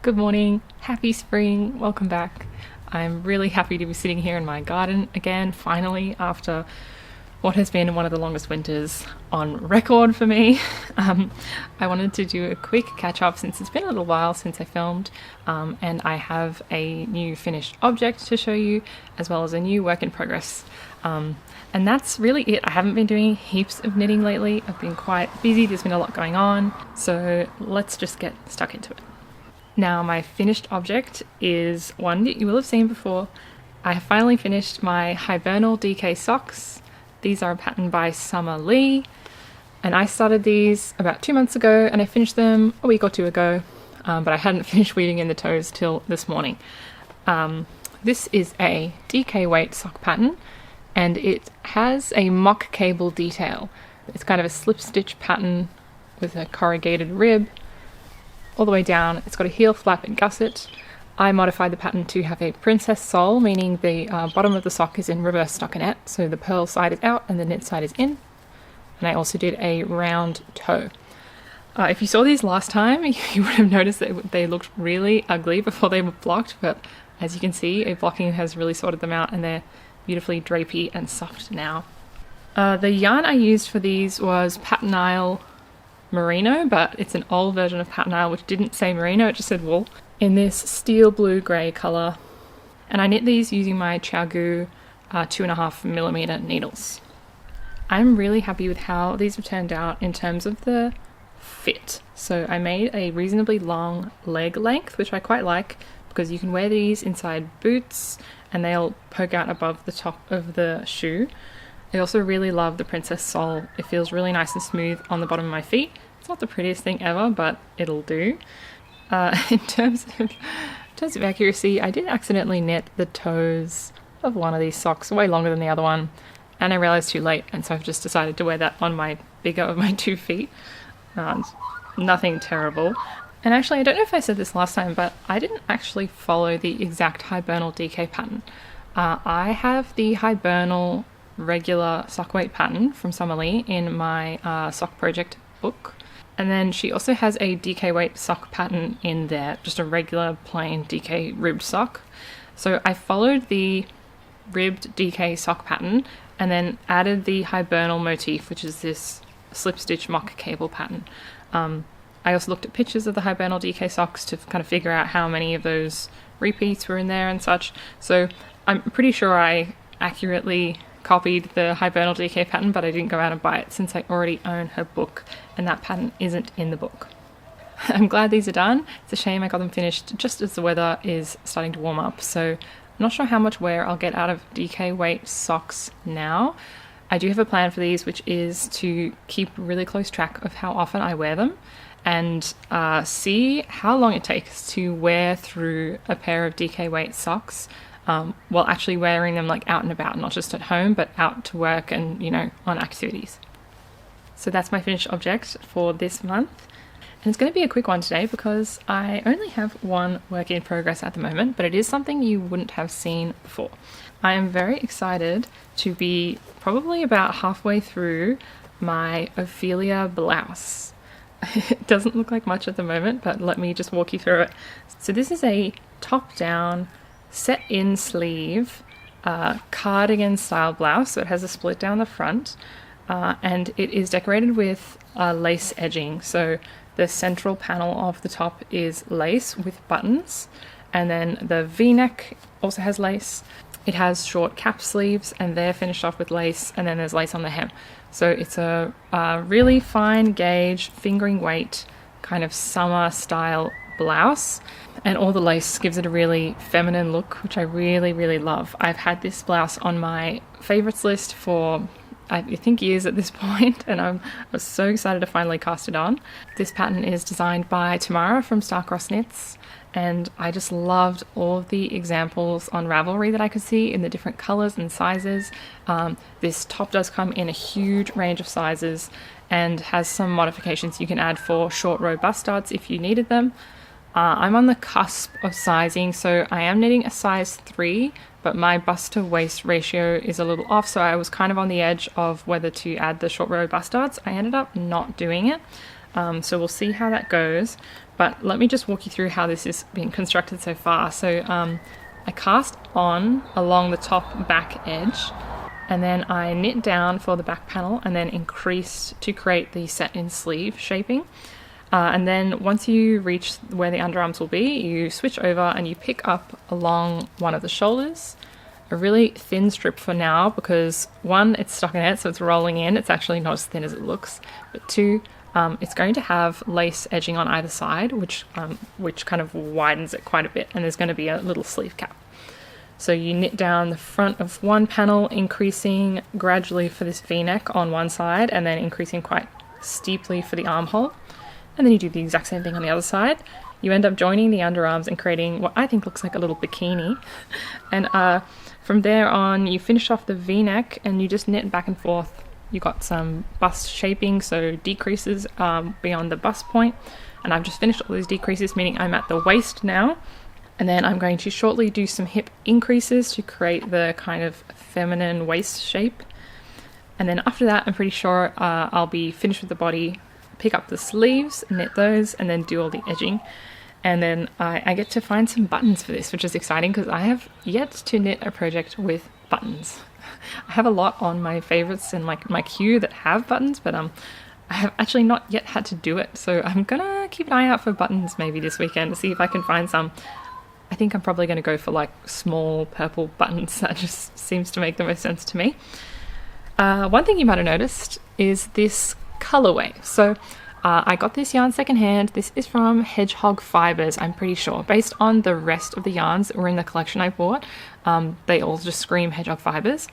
Good morning, happy spring, welcome back. I'm really happy to be sitting here in my garden again, finally, after what has been one of the longest winters on record for me. I wanted to do a quick catch up since it's been a little while since I filmed, and I have a new finished object to show you, as well as a new work in progress. And that's really it. I haven't been doing heaps of knitting lately. I've been quite busy, there's been a lot going on, so let's just get stuck into it. Now, my finished object is one that you will have seen before. I have finally finished my hibernal DK socks. These are a pattern by Summer Lee, and I started these about 2 months ago and I finished them a week or two ago, but I hadn't finished weaving in the toes till this morning. This is a DK weight sock pattern, and it has a mock cable detail. It's kind of a slip stitch pattern with a corrugated rib all the way down. It's got a heel flap and gusset. I modified the pattern to have a princess sole, meaning the bottom of the sock is in reverse stockinette, so the purl side is out and the knit side is in. And I also did a round toe. If you saw these last time, you would have noticed that they looked really ugly before they were blocked, but as you can see, a blocking has really sorted them out and they're beautifully drapey and soft now. The yarn I used for these was Patternile Merino, but it's an old version of Patternile which didn't say merino, it just said wool, in this steel blue grey colour. And I knit these using my Chiaogu 2.5mm needles. I'm really happy with how these have turned out in terms of the fit. So I made a reasonably long leg length, which I quite like because you can wear these inside boots and they'll poke out above the top of the shoe. I also really love the princess sole. It feels really nice and smooth on the bottom of my feet. It's not the prettiest thing ever, but it'll do. In terms of accuracy, I did accidentally knit the toes of one of these socks way longer than the other one, and I realised too late, and so I've just decided to wear that on my bigger of my 2 feet. Nothing terrible. And actually, I don't know if I said this last time, but I didn't actually follow the exact hibernal DK pattern. I have the hibernal regular sock weight pattern from Summer Lee in my sock project book, and then she also has a DK weight sock pattern in there, just a regular plain DK ribbed sock. So I followed the ribbed DK sock pattern and then added the hibernal motif, which is this slip stitch mock cable pattern. I also looked at pictures of the hibernal DK socks to kind of figure out how many of those repeats were in there and such. So I'm pretty sure I accurately copied the hibernal DK pattern, but I didn't go out and buy it since I already own her book and that pattern isn't in the book. I'm glad these are done. It's a shame I got them finished just as the weather is starting to warm up, so I'm not sure how much wear I'll get out of DK weight socks now. I do have a plan for these, which is to keep really close track of how often I wear them and see how long it takes to wear through a pair of DK weight socks while actually wearing them like out and about, not just at home, but out to work and, on activities. So that's my finished object for this month. And it's going to be a quick one today because I only have one work in progress at the moment, but it is something you wouldn't have seen before. I am very excited to be probably about halfway through my Ophelia blouse. It doesn't look like much at the moment, but let me just walk you through it. So this is a top-down set-in sleeve cardigan style blouse, so it has a split down the front, and it is decorated with lace edging. So the central panel of the top is lace with buttons, and then the v-neck also has lace. It has short cap sleeves and they're finished off with lace, and then there's lace on the hem. So it's a really fine gauge, fingering weight, kind of summer style blouse, and all the lace gives it a really feminine look, which I really, really love. I've had this blouse on my favorites list for I think years at this point, and I was so excited to finally cast it on. This pattern is designed by Tamara from Starcross Knits, and I just loved all of the examples on Ravelry that I could see in the different colours and sizes. This top does come in a huge range of sizes and has some modifications you can add for short row bust studs if you needed them. I'm on the cusp of sizing, so I am knitting a size 3, but my bust to waist ratio is a little off, so I was kind of on the edge of whether to add the short row bust darts. I ended up not doing it. So we'll see how that goes. But let me just walk you through how this is being constructed so far. So I cast on along the top back edge, and then I knit down for the back panel and then increased to create the set in sleeve shaping. And then once you reach where the underarms will be, you switch over and you pick up along one of the shoulders, a really thin strip for now because one, it's stockinette, so it's rolling in. It's actually not as thin as it looks, but two, it's going to have lace edging on either side, which kind of widens it quite a bit, and there's going to be a little sleeve cap. So you knit down the front of one panel, increasing gradually for this V-neck on one side, and then increasing quite steeply for the armhole. And then you do the exact same thing on the other side. You end up joining the underarms and creating what I think looks like a little bikini. And from there on, you finish off the V-neck and you just knit back and forth. You got some bust shaping, so decreases beyond the bust point. And I've just finished all those decreases, meaning I'm at the waist now. And then I'm going to shortly do some hip increases to create the kind of feminine waist shape. And then after that, I'm pretty sure I'll be finished with the body, pick up the sleeves, knit those, and then do all the edging. And then I get to find some buttons for this, which is exciting because I have yet to knit a project with buttons. I have a lot on my favorites and my queue that have buttons, but I have actually not yet had to do it. So I'm gonna keep an eye out for buttons maybe this weekend to see if I can find some. I think I'm probably going to go for like small purple buttons. That just seems to make the most sense to me. One thing you might have noticed is this colorway. So I got this yarn secondhand. This is from Hedgehog Fibers, I'm pretty sure. Based on the rest of the yarns that were in the collection I bought, they all just scream Hedgehog Fibers.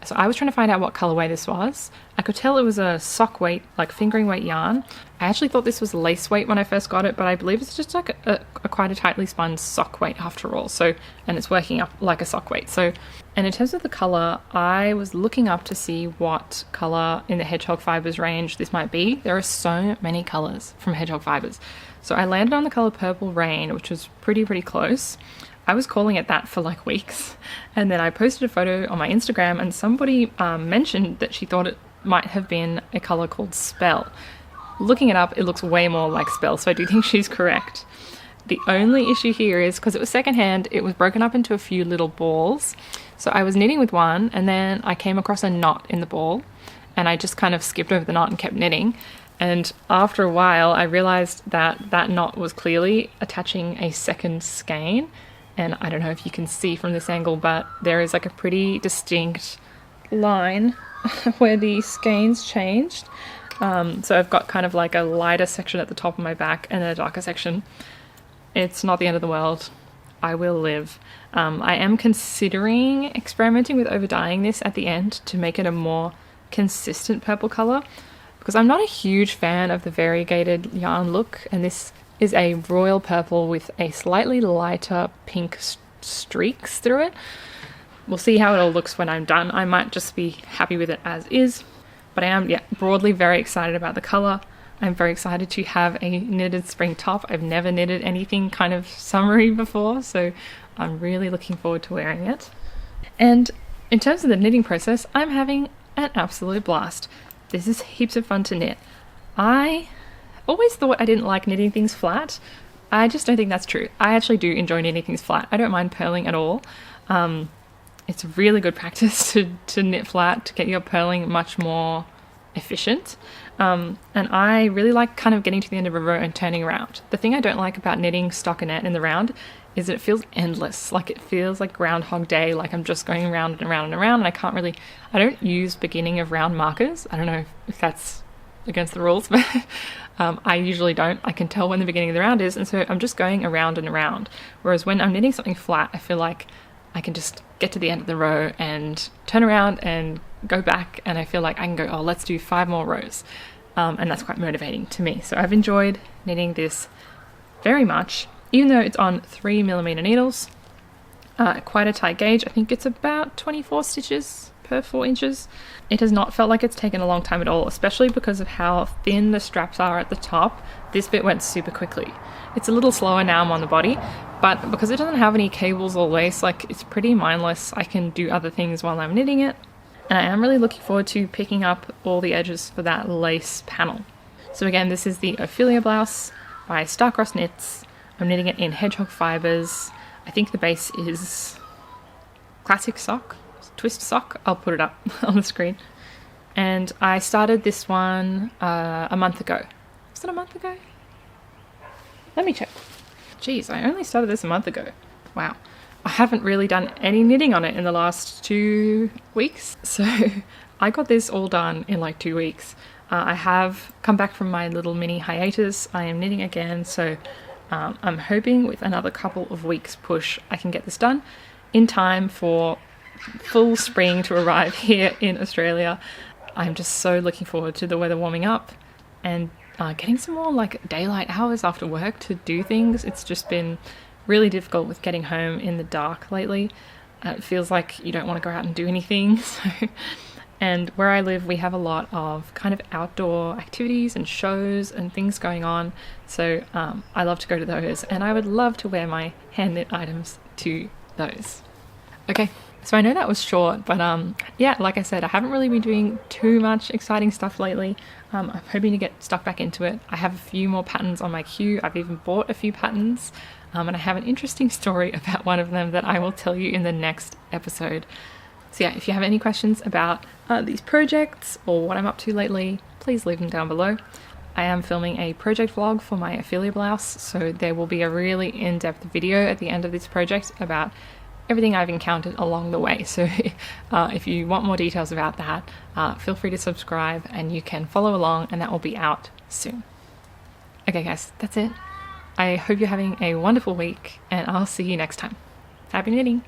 So I was trying to find out what colorway this was. I could tell it was a sock weight, like fingering weight yarn. I actually thought this was lace weight when I first got it, but I believe it's just like a quite a tightly spun sock weight after all. So, and it's working up like a sock weight. So, and in terms of the color, I was looking up to see what color in the Hedgehog Fibers range this might be. There are so many colors from Hedgehog Fibers. So I landed on the color Purple Rain, which was pretty close. I was calling it that for like weeks, and then I posted a photo on my Instagram and somebody mentioned that she thought it might have been a colour called Spell. Looking it up, it looks way more like Spell, so I do think she's correct. The only issue here is because it was secondhand, it was broken up into a few little balls. So I was knitting with one and then I came across a knot in the ball and I just kind of skipped over the knot and kept knitting. And after a while, I realised that that knot was clearly attaching a second skein. And I don't know if you can see from this angle, but there is like a pretty distinct line where the skeins changed. So I've got kind of like a lighter section at the top of my back and a darker section. It's not the end of the world. I will live. I am considering experimenting with over-dyeing this at the end to make it a more consistent purple colour, because I'm not a huge fan of the variegated yarn look, and this is a royal purple with a slightly lighter pink streaks through it. We'll see how it all looks when I'm done. I might just be happy with it as is, but I am broadly very excited about the colour. I'm very excited to have a knitted spring top. I've never knitted anything kind of summery before, so I'm really looking forward to wearing it. And in terms of the knitting process, I'm having an absolute blast. This is heaps of fun to knit. I always thought I didn't like knitting things flat. I just don't think that's true. I actually do enjoy knitting things flat. I don't mind purling at all. It's really good practice to knit flat to get your purling much more efficient. And I really like kind of getting to the end of a row and turning around. The thing I don't like about knitting stockinette in the round is that it feels endless. Like it feels like Groundhog Day, like I'm just going round and around and around, and I don't use beginning of round markers. I don't know if that's against the rules, but I usually don't. I can tell when the beginning of the round is, and so I'm just going around and around. Whereas when I'm knitting something flat, I feel like I can just get to the end of the row and turn around and go back, and I feel like I can go, oh, let's do 5 more rows. And that's quite motivating to me. So I've enjoyed knitting this very much, even though it's on 3mm needles, quite a tight gauge. I think it's about 24 stitches per 4 inches. It has not felt like it's taken a long time at all, especially because of how thin the straps are at the top. This bit went super quickly. It's a little slower now I'm on the body, but because it doesn't have any cables or lace, like it's pretty mindless. I can do other things while I'm knitting it. And I am really looking forward to picking up all the edges for that lace panel. So again, this is the Ophelia blouse by Starcross Knits. I'm knitting it in hedgehog fibres. I think the base is classic sock, twist sock. I'll put it up on the screen. And I started this one a month ago. Was it a month ago? Let me check. Geez, I only started this a month ago. Wow. I haven't really done any knitting on it in the last 2 weeks. So I got this all done in like 2 weeks. I have come back from my little mini hiatus. I am knitting again, so I'm hoping with another couple of weeks push I can get this done in time for full spring to arrive here in Australia. I'm just so looking forward to the weather warming up and getting some more like daylight hours after work to do things. It's just been really difficult with getting home in the dark lately. It feels like you don't want to go out and do anything. And where I live, we have a lot of kind of outdoor activities and shows and things going on. So I love to go to those, and I would love to wear my hand knit items to those. Okay, so I know that was short, but yeah, like I said, I haven't really been doing too much exciting stuff lately. I'm hoping to get stuck back into it. I have a few more patterns on my queue. I've even bought a few patterns, and I have an interesting story about one of them that I will tell you in the next episode. So yeah, if you have any questions about these projects or what I'm up to lately, please leave them down below. I am filming a project vlog for my Ophelia blouse, so there will be a really in-depth video at the end of this project about everything I've encountered along the way. So if you want more details about that, feel free to subscribe and you can follow along, and that will be out soon. Okay guys, that's it. I hope you're having a wonderful week, and I'll see you next time. Happy knitting!